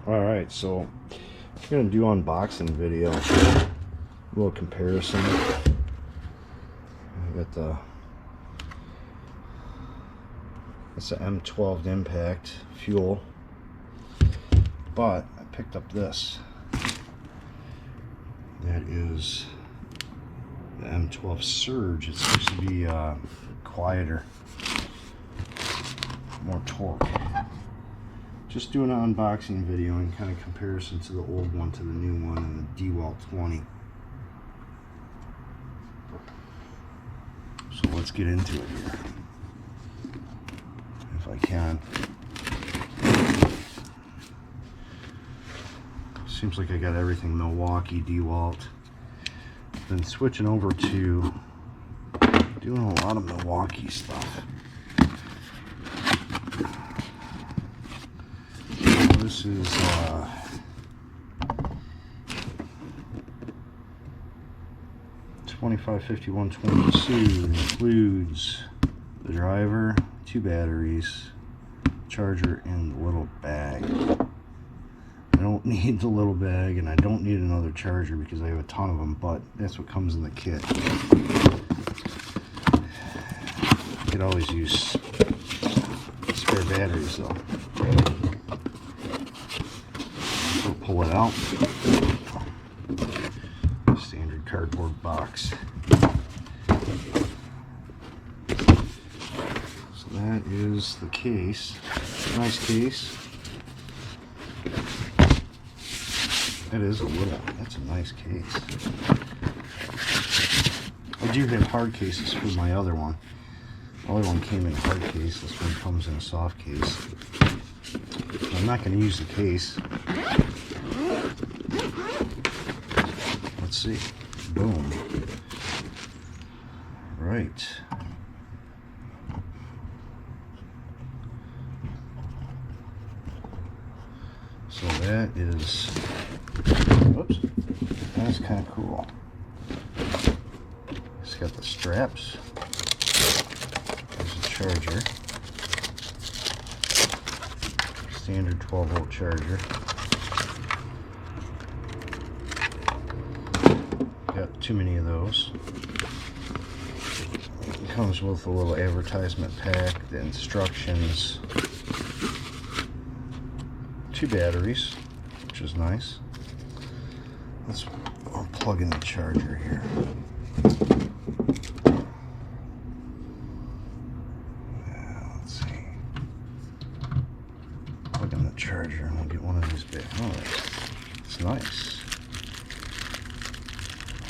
Alright, so I'm going to do unboxing video. A little comparison. I got it's an M12 impact fuel, but I picked up this. That is the M12 Surge. It's supposed to be quieter, more torque. Just doing an unboxing video and kind of comparison to the old one to the new one and the DeWalt 20. So let's get into it here, if I can. Seems like I got everything Milwaukee, DeWalt. Been switching over to doing a lot of Milwaukee stuff. This is 255122. Includes the driver, 2 batteries, charger, and the little bag. I don't need the little bag, and I don't need another charger because I have a ton of them, but that's what comes in the kit. You could always use spare batteries though. So pull it out. Standard cardboard box. So that is the case. Nice case. It is a little. That's a nice case. I do have hard cases for my other one. The other one came in a hard case. This one comes in a soft case. I'm not going to use the case. Let's see. Boom. Right. So that is, whoops, that's kind of cool. It's got the straps. There's a charger. Standard 12-volt charger. Got too many of those. It comes with a little advertisement pack, the instructions, 2 batteries, which is nice. I'll plug in the charger here. Let's see. Plug in the charger and we'll get one of these big. Oh, it's nice.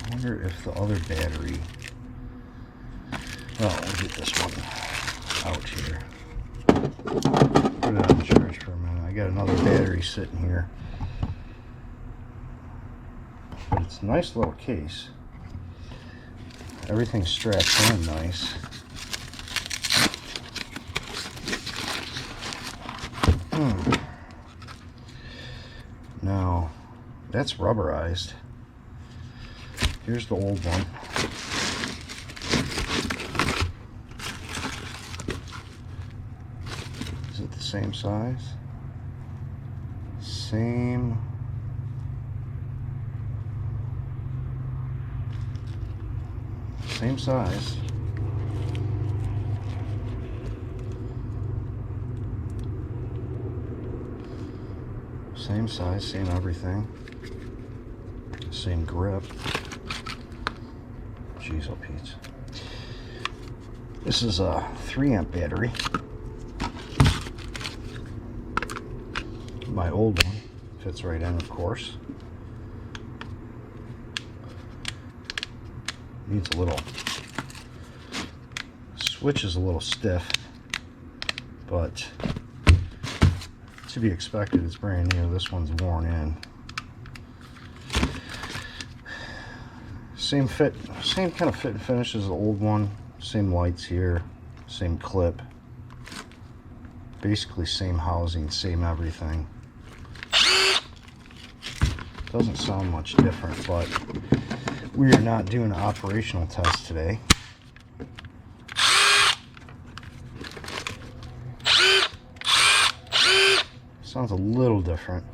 I wonder if the other battery. Well, we'll get this one out here. Put it on charge for a minute. I got another battery sitting here. But it's a nice little case. Everything's strapped in nice. Now, that's rubberized. Here's the old one. Is it the same size? Same size. Same size, same everything. Same grip. Jeez, oh Pete. This is a 3-amp battery. My old one fits right in, of course. Needs a little. Switch is a little stiff, but to be expected. It's brand new. This one's worn in. Same fit, same kind of fit and finish as the old one. Same lights here, same clip. Basically same housing, same everything. Doesn't sound much different, but we are not doing an operational test today. Sounds a little different.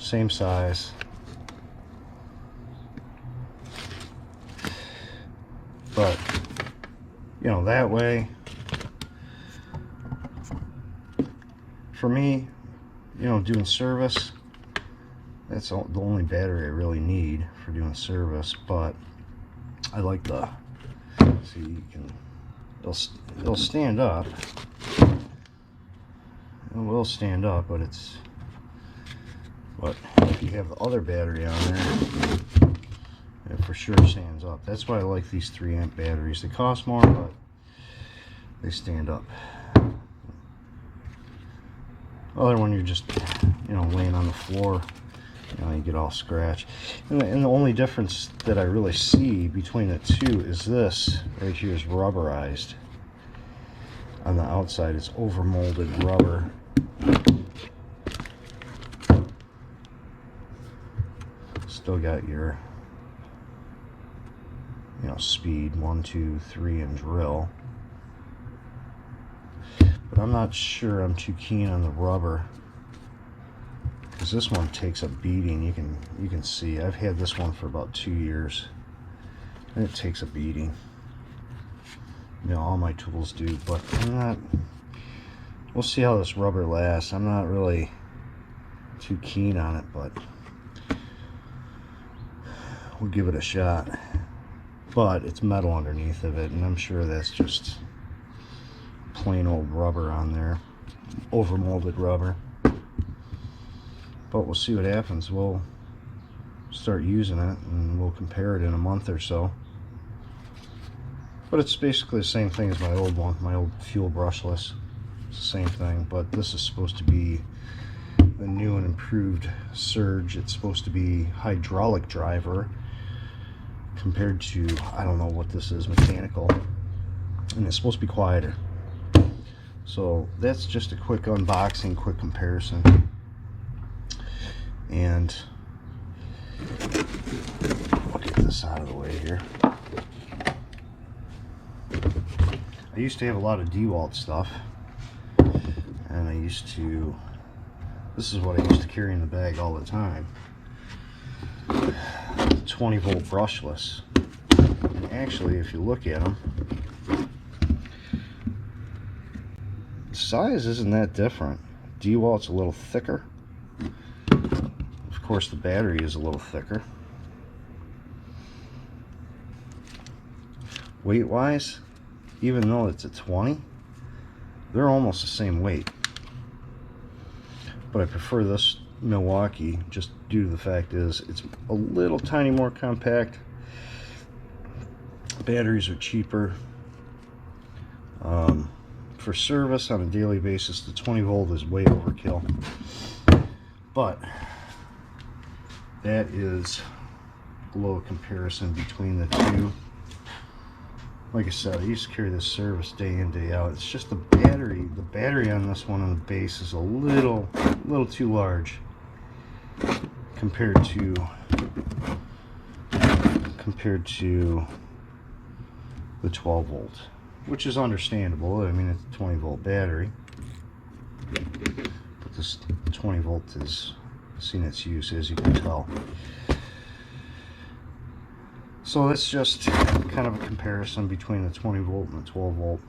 same size. But, you know, that way, for me, you know, doing service, that's the only battery I really need for doing service. But I like the, see, you can, it'll stand up. It will stand up, but if you have the other battery on there, it for sure stands up. That's why I like these 3 amp batteries. They cost more, but they stand up. Other one, you're just, you know, laying on the floor, you know, you get all scratched. And the only difference that I really see between the two is this right here is rubberized. On the outside, it's over molded rubber. Still got your, you know, speed 1, 2, 3 and drill. But I'm not sure I'm too keen on the rubber, because this one takes a beating. You can see I've had this one for about 2 years, and it takes a beating. You know, all my tools do, but I'm not. We'll see how this rubber lasts. I'm not really too keen on it, but we'll give it a shot. But it's metal underneath of it, and I'm sure that's just plain old rubber on there, over molded rubber. But we'll see what happens. We'll start using it and we'll compare it in a month or so. But it's basically the same thing as my old one, my old fuel brushless. It's the same thing, but this is supposed to be the new and improved Surge. It's supposed to be hydraulic driver compared to, I don't know what this is, mechanical, and it's supposed to be quieter. So that's just a quick unboxing, quick comparison. And I'll get this out of the way here. I used to have a lot of DeWalt stuff, and I used to, this is what I used to carry in the bag all the time, 20 volt brushless. And actually, if you look at them, the size isn't that different. DeWalt's a little thicker. Of course, the battery is a little thicker. Weight wise, even though it's a 20, they're almost the same weight. But I prefer this Milwaukee just due to the fact is it's a little tiny more compact. Batteries are cheaper. For service on a daily basis, the 20 volt is way overkill. But that is a little comparison between the two. Like I said, I used to carry this service day in, day out. It's just the battery. The battery on this one on the base is a little too large compared to the 12 volt, which is understandable. I mean, it's a 20 volt battery, but this 20 volt has seen its use, as you can tell. So that's just kind of a comparison between the 20 volt and the 12 volt.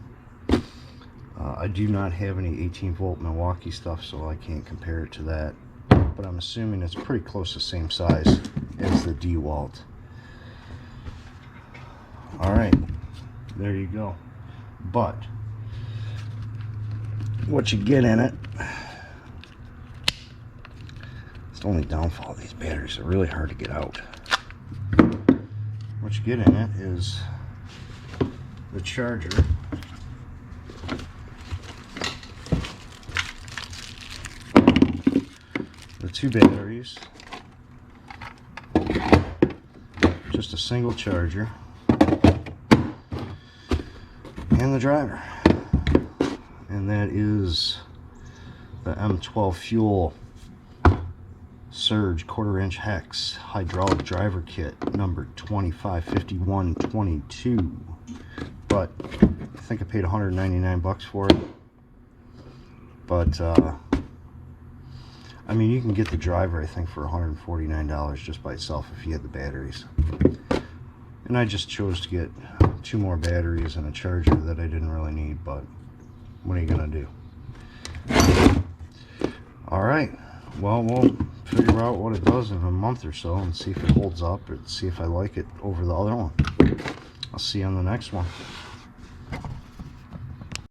I do not have any 18 volt Milwaukee stuff, so I can't compare it to that. But I'm assuming it's pretty close to the same size as the DeWalt. Alright, there you go. But what you get in it, it's the only downfall of these batteries. They're really hard to get out. What you get in it is the charger, the 2 batteries, just a single charger, and the driver. And that is the M12 Fuel Surge 1/4 inch hex hydraulic driver kit number 255122. But I think I paid 199 bucks for it. But I mean, you can get the driver, I think, for $149 just by itself if you had the batteries. And I just chose to get 2 more batteries and a charger that I didn't really need, but what are you gonna do? Alright, well, we'll figure out what it does in a month or so and see if it holds up, or see if I like it over the other one. I'll see you on the next one.